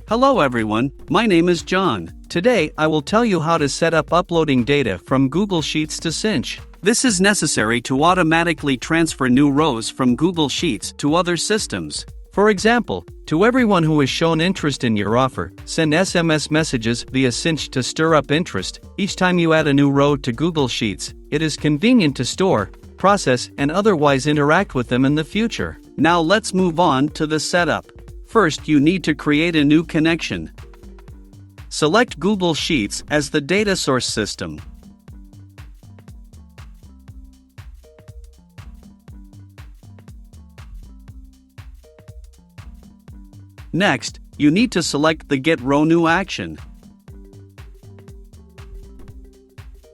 Hello everyone, my name is John. Today I will tell you how to set up uploading data from Google Sheets to Sinch. This is necessary to automatically transfer new rows from Google Sheets to other systems. For example, to everyone who has shown interest in your offer, send SMS messages via Sinch to stir up interest. Each time you add a new row to Google Sheets, it is convenient to store, process, and otherwise interact with them in the future. Now let's move on to the setup. First, you need to create a new connection. Select Google Sheets as the data source system. Next, you need to select the Get Row New action.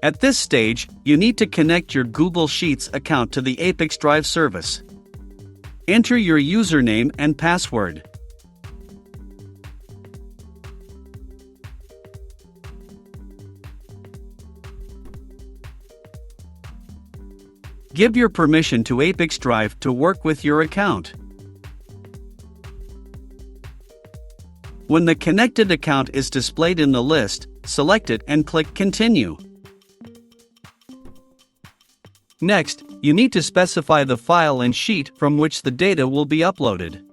At this stage, you need to connect your Google Sheets account to the ApiX-Drive service. Enter your username and password. Give your permission to ApiX-Drive to work with your account. When the connected account is displayed in the list, select it and click Continue. Next, you need to specify the file and sheet from which the data will be uploaded.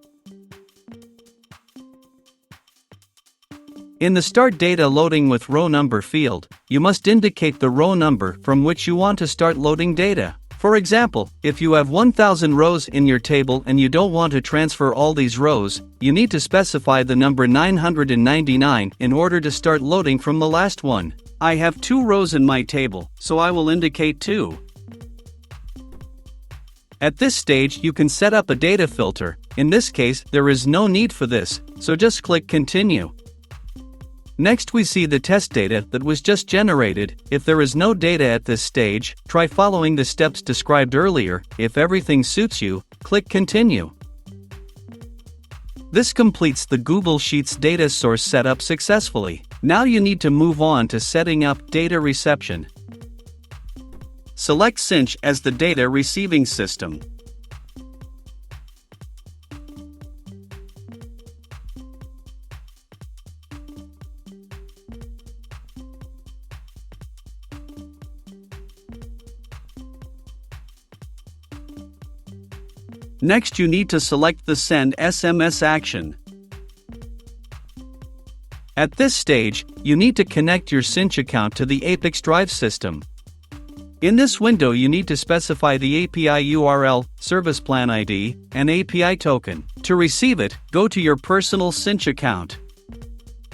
In the Start Data Loading with Row Number field, you must indicate the row number from which you want to start loading data. For example, if you have 1000 rows in your table and you don't want to transfer all these rows, you need to specify the number 999 in order to start loading from the last one. I have 2 rows in my table, so I will indicate 2. At this stage, you can set up a data filter. In this case, there is no need for this, so just click Continue. Next, we see the test data that was just generated. If there is no data at this stage, try following the steps described earlier. If everything suits you, click Continue. This completes the Google Sheets data source setup successfully. Now you need to move on to setting up data reception. Select Sinch as the data receiving system. Next, you need to select the Send SMS action. At this stage, you need to connect your Sinch account to the ApiX-Drive system. In this window, you need to specify the API URL, service plan ID, and API token. To receive it, go to your personal Sinch account.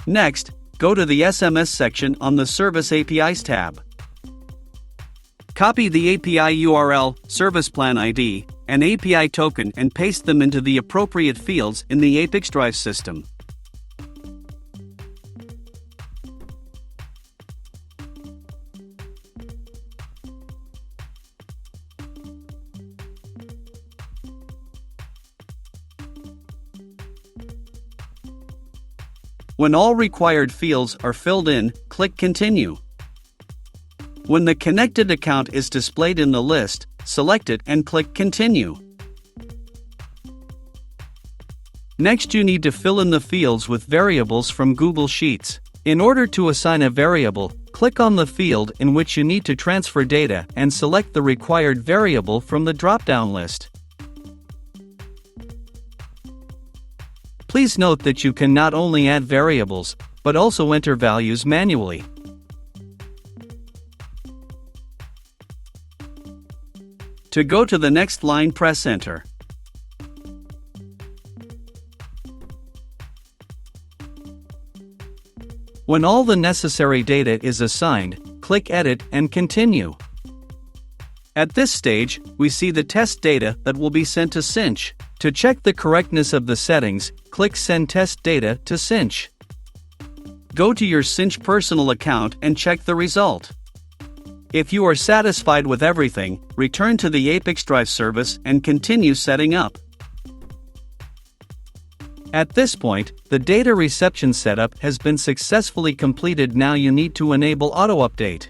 Next, go to the SMS section on the Service APIs tab. Copy the API URL, service plan ID, and API token and paste them into the appropriate fields in the ApiX-Drive system. When all required fields are filled in, click Continue. When the connected account is displayed in the list, select it and click Continue. Next, you need to fill in the fields with variables from Google Sheets. In order to assign a variable, click on the field in which you need to transfer data and select the required variable from the drop-down list. Please note that you can not only add variables, but also enter values manually. To go to the next line, press Enter. When all the necessary data is assigned, click Edit and Continue. At this stage, we see the test data that will be sent to Sinch. To check the correctness of the settings, click Send Test Data to Sinch. Go to your Sinch personal account and check the result. If you are satisfied with everything, return to the ApiX-Drive service and continue setting up. At this point, the data reception setup has been successfully completed. Now you need to enable auto update.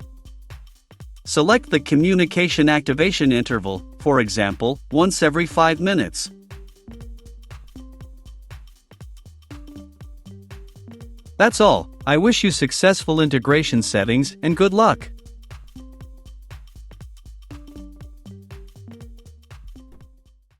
Select the communication activation interval, for example, once every 5 minutes. That's all. I wish you successful integration settings and good luck.